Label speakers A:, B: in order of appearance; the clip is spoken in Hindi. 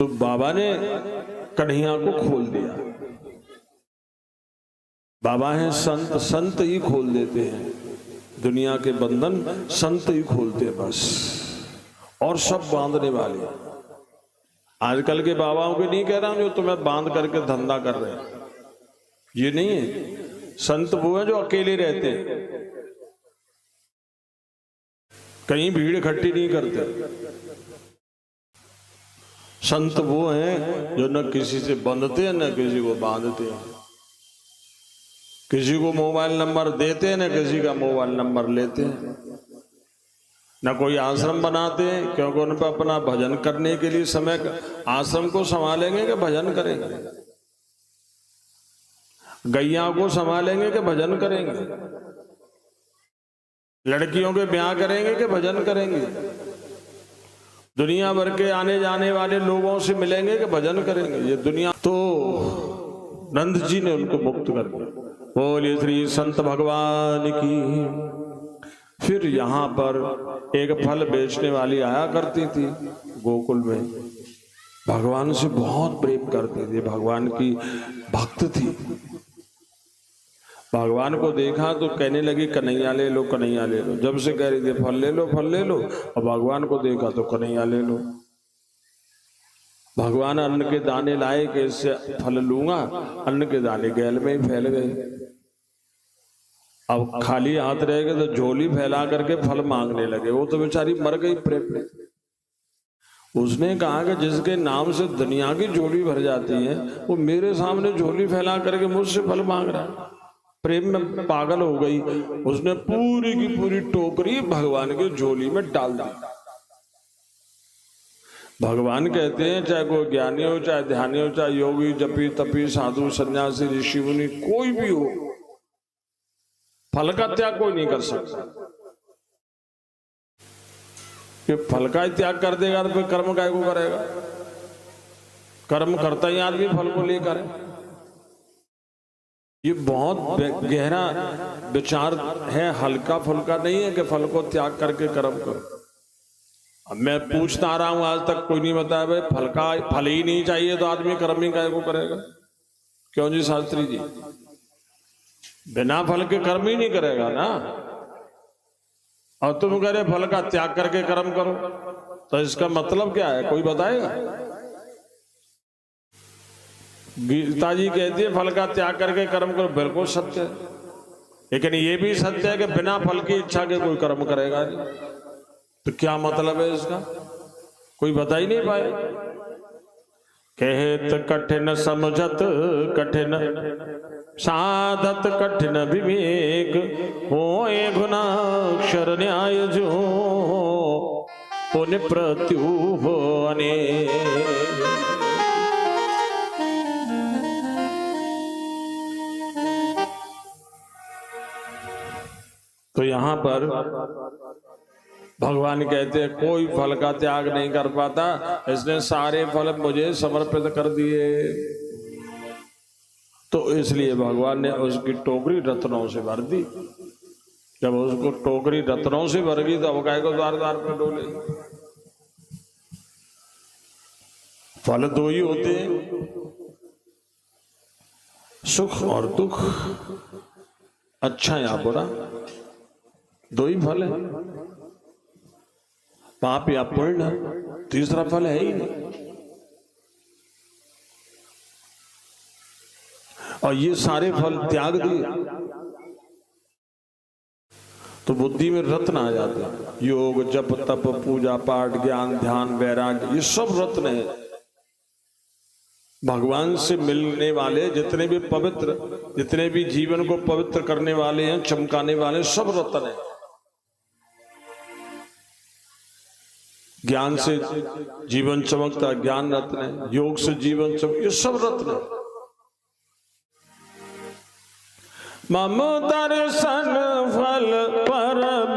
A: तो बाबा ने कन्हैया को खोल दिया। बाबा हैं संत, संत ही खोल देते हैं दुनिया के बंधन, संत ही खोलते हैं बस, और सब बांधने वाले। आजकल के बाबाओं को नहीं कह रहा हूं जो तुम्हें बांध करके धंधा कर रहे हैं, ये नहीं है। संत वो है जो अकेले रहते हैं, कहीं भीड़ इकट्ठी नहीं करते। संत वो हैं जो न किसी से बंधते हैं न किसी को बांधते हैं, किसी को मोबाइल नंबर देते हैं न किसी का मोबाइल नंबर लेते हैं, न कोई आश्रम बनाते हैं क्योंकि उन पर अपना भजन करने के लिए समय, आश्रम को संभालेंगे कि भजन करेंगे, गैया को संभालेंगे कि भजन करेंगे, लड़कियों के ब्याह करेंगे कि भजन करेंगे, दुनिया भर के आने जाने वाले लोगों से मिलेंगे कि भजन करेंगे। ये दुनिया तो नंद जी ने उनको मुक्त कर दिया। बोले श्री संत भगवान की। फिर यहाँ पर एक फल बेचने वाली आया करती थी गोकुल में, भगवान से बहुत प्रेम करती थी, भगवान की भक्त थी। भगवान को देखा तो कहने लगी कन्हैया ले लो, कन्हैया ले लो। जब से कह रही थी फल ले लो, फल ले लो, और भगवान को देखा तो कन्हैया ले लो। भगवान अन्न के दाने लाए कि इससे फल लूंगा, अन्न के दाने गैल में ही फैल गए। अब खाली हाथ रह गए तो झोली फैला करके फल मांगने लगे। वो तो बेचारी मर गई प्रेम में। उसने कहा कि जिसके नाम से दुनिया की झोली भर जाती है वो मेरे सामने झोली फैला करके मुझसे फल मांग रहा है। प्रेम में पागल हो गई, उसने पूरी की पूरी टोकरी भगवान के झोली में डाल दी। भगवान कहते हैं चाहे कोई ज्ञानी हो, चाहे ध्यानी हो, चाहे योगी, जपी, तपी, साधु, सन्यासी, ऋषि मुनि, कोई भी हो, फल का त्याग कोई नहीं कर सकता। कि फल का ही त्याग कर देगा तो फिर कर्म काय को करेगा? कर्म करता ही आदमी फल को लेकर है। ये बहुत गहरा विचार है, हल्का फुल्का नहीं है कि फल को त्याग करके कर्म करो। अब मैं पूछता आ रहा हूं, आज तक कोई नहीं बताया भाई फल ही नहीं चाहिए तो आदमी कर्म ही काय को करेगा? क्यों जी शास्त्री जी? बिना फल के कर्म ही नहीं करेगा ना। और तुम कह रहे फल का त्याग करके कर्म करो, तो इसका मतलब क्या है? कोई बताएगा? गीता जी कहती है फल का त्याग करके कर्म करो, बिल्कुल सत्य है। लेकिन ये भी सत्य है कि बिना फल की इच्छा के कोई कर्म करेगा नहीं। तो क्या मतलब है इसका? कोई बता ही नहीं पाए। कहत कठिन समझत कठिन साधत कठिन विवेक, होए गुणाक्षर न्याय जो पुण्य प्रत्युह अनेक। तो यहां पर भगवान कहते हैं कोई फल का त्याग नहीं कर पाता, इसने सारे फल मुझे समर्पित कर दिए। तो इसलिए भगवान ने उसकी टोकरी रत्नों से भर दी। जब उसको टोकरी रत्नों से भर गई तो अब काय को द्वार द्वार पर डोले। फल दो ही होते हैं, सुख और दुख, अच्छा या बुरा, दो ही फल है, पाप या पुण्य, तीसरा फल है ही नहीं। और ये सारे फल त्याग दिए तो बुद्धि में रत्न आ जाते हैं। योग, जप, तप, पूजा पाठ, ज्ञान, ध्यान, वैराग्य, ये सब रत्न है। भगवान से मिलने वाले जितने भी पवित्र, जितने भी जीवन को पवित्र करने वाले हैं, चमकाने वाले, सब रत्न है। ज्ञान से जीवन चमकता, ज्ञान रत्न है। योग से जीवन चमक, ये सब रत्न है। मम दर्शन फल परम